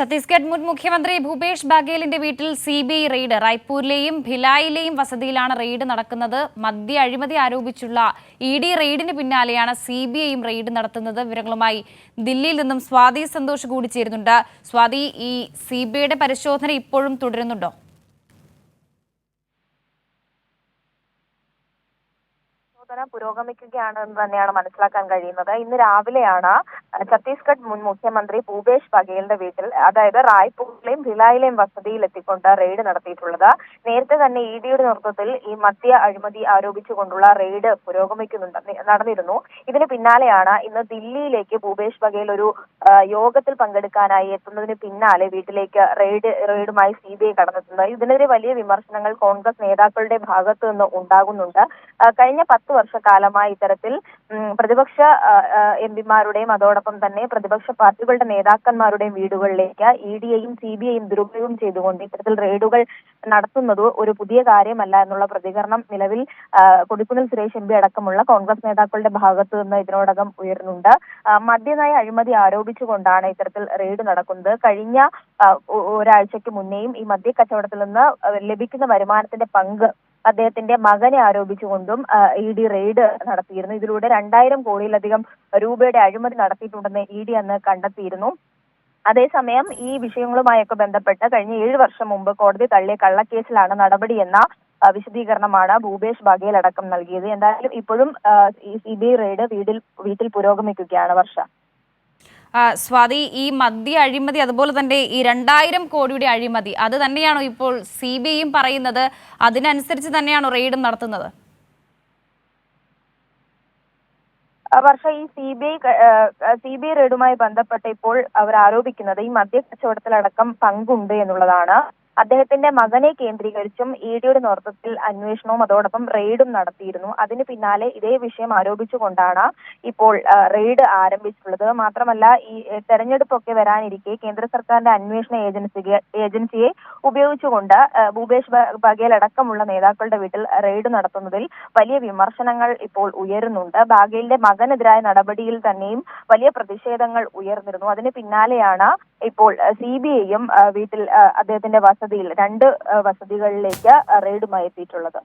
ഛത്തീസ്ഗഡ് മുൻ മുഖ്യമന്ത്രി ഭൂപേഷ് ബാഗേലിന്റെ വീട്ടിൽ സിബിഐ റെയ്ഡ്. റായ്പൂരിലെയും ഭിലായിലെയും വസതിയിലാണ് റെയ്ഡ് നടക്കുന്നത്. മദ്യ അഴിമതി ആരോപിച്ചുള്ള ഇഡി റെയ്ഡിന് പിന്നാലെയാണ് സിബിഐയും റെയ്ഡ് നടത്തുന്നത്. വിവരങ്ങളുമായി ദില്ലിയിൽ നിന്നും സ്വാതി സന്തോഷ് കൂടി ചേരുന്നുണ്ട്. സ്വാതി, ഈ സിബിഐയുടെ പരിശോധന ഇപ്പോഴും തുടരുന്നുണ്ടോ? പുരോഗമിക്കുകയാണെന്ന് തന്നെയാണ് മനസ്സിലാക്കാൻ കഴിയുന്നത്. ഇന്ന് രാവിലെയാണ് ഛത്തീസ്ഗഡ് മുൻ മുഖ്യമന്ത്രി ഭൂപേഷ് ബഗേലിന്റെ വീട്ടിൽ, അതായത് റായ്പൂരിലെയും ഭിലായിലെയും വസതിയിൽ എത്തിക്കൊണ്ട് റെയ്ഡ് നടത്തിയിട്ടുള്ളത്. നേരത്തെ തന്നെ ഇഡിയുടെ നേതൃത്വത്തിൽ ഈ മദ്യ അഴിമതി ആരോപിച്ചുകൊണ്ടുള്ള റെയ്ഡ് നടന്നിരുന്നു. ഇതിന് പിന്നാലെയാണ് ഇന്ന് ദില്ലിയിലേക്ക് ഭൂപേഷ് ബഗേൽ ഒരു യോഗത്തിൽ പങ്കെടുക്കാനായി എത്തുന്നതിന് പിന്നാലെ വീട്ടിലേക്ക് റെയ്ഡുമായി സിബിഐ കടന്നെത്തുന്നത്. ഇതിനെതിരെ വലിയ വിമർശനങ്ങൾ കോൺഗ്രസ് നേതാക്കളുടെ ഭാഗത്തു നിന്ന് ഉണ്ടാകുന്നുണ്ട്. കഴിഞ്ഞ 10 വർഷക്കാലമായി ഇത്തരത്തിൽ പ്രതിപക്ഷ എംപിമാരുടെയും അതോടൊപ്പം തന്നെ പ്രതിപക്ഷ പാർട്ടികളുടെ നേതാക്കന്മാരുടെയും വീടുകളിലേക്ക് ഇഡിയെയും സിബിഐയും ദുരുപയോഗം ചെയ്തുകൊണ്ട് ഇത്തരത്തിൽ റെയ്ഡുകൾ നടത്തുന്നത് ഒരു പുതിയ കാര്യമല്ല എന്നുള്ള പ്രതികരണം നിലവിൽ കൊടിക്കുന്നിൽ സുരേഷ് എംപി അടക്കമുള്ള കോൺഗ്രസ് നേതാക്കളുടെ ഭാഗത്തു നിന്ന് ഇതിനോടകം ഉയർന്നുണ്ട്. മദ്യനയ അഴിമതി ആരോപിച്ചുകൊണ്ടാണ് ഇത്തരത്തിൽ റെയ്ഡ് നടക്കുന്നത്. കഴിഞ്ഞ ഒരാഴ്ചയ്ക്ക് മുന്നേയും ഈ മദ്യക്കച്ചവടത്തിൽ നിന്ന് ലഭിക്കുന്ന വരുമാനത്തിന്റെ പങ്ക് അദ്ദേഹത്തിന്റെ മകനെ ആരോപിച്ചുകൊണ്ടും ഇഡി റെയ്ഡ് നടത്തിയിരുന്നു. ഇതിലൂടെ 2000 കോടിയിലധികം രൂപയുടെ അഴിമതി നടത്തിയിട്ടുണ്ടെന്ന് ഇഡി അന്ന് കണ്ടെത്തിയിരുന്നു. അതേസമയം ഈ വിഷയങ്ങളുമായൊക്കെ ബന്ധപ്പെട്ട് കഴിഞ്ഞ 7 വർഷം മുമ്പ് കോടതി തള്ളിയ കള്ളക്കേസിലാണ് നടപടിയെന്ന വിശദീകരണമാണ് ഭൂപേഷ് ബഗേൽ അടക്കം നൽകിയത്. എന്തായാലും ഇപ്പോഴും ഈ സിബിഐ റെയ്ഡ് വീട്ടിൽ പുരോഗമിക്കുകയാണ്. വർഷ, സ്വാതി, ഈ മദ്യ അഴിമതി അതുപോലെ തന്നെ ഈ 2000 കോടിയുടെ അഴിമതി അത് തന്നെയാണോ ഇപ്പോൾ സിബിഐയും പറയുന്നത്? അതിനനുസരിച്ച് തന്നെയാണോ റെയ്ഡും നടത്തുന്നത്? വർഷ, ഈ സിബിഐ റെയ്ഡുമായി ബന്ധപ്പെട്ട് ഇപ്പോൾ അവർ ആരോപിക്കുന്നത് ഈ മദ്യ കച്ചവടത്തിലടക്കം പങ്കുണ്ട് എന്നുള്ളതാണ്. അദ്ദേഹത്തിന്റെ മകനെ കേന്ദ്രീകരിച്ചും ഇഡിയുടെ നേതൃത്വത്തിൽ അന്വേഷണവും അതോടൊപ്പം റെയ്ഡും നടത്തിയിരുന്നു. അതിന് പിന്നാലെ ഇതേ വിഷയം ആരോപിച്ചുകൊണ്ടാണ് ഇപ്പോൾ റെയ്ഡ് ആരംഭിച്ചിട്ടുള്ളത്. മാത്രമല്ല, ഈ തെരഞ്ഞെടുപ്പൊക്കെ വരാനിരിക്കെ കേന്ദ്ര സർക്കാരിന്റെ അന്വേഷണ ഏജൻസിയെ ഉപയോഗിച്ചുകൊണ്ട് ഭൂപേഷ് ബഗേൽ അടക്കമുള്ള നേതാക്കളുടെ വീട്ടിൽ റെയ്ഡ് നടത്തുന്നതിൽ വലിയ വിമർശനങ്ങൾ ഇപ്പോൾ ഉയരുന്നുണ്ട്. ബഗേലിന്റെ മകനെതിരായ നടപടിയിൽ തന്നെയും വലിയ പ്രതിഷേധങ്ങൾ ഉയർന്നിരുന്നു. അതിന് പിന്നാലെയാണ് ഇപ്പോൾ സിബിഐയും വീട്ടിൽ അദ്ദേഹത്തിന്റെ 2 വസതികളിലേക്ക് റെയ്ഡുമായി എത്തിയിട്ടുള്ളത്.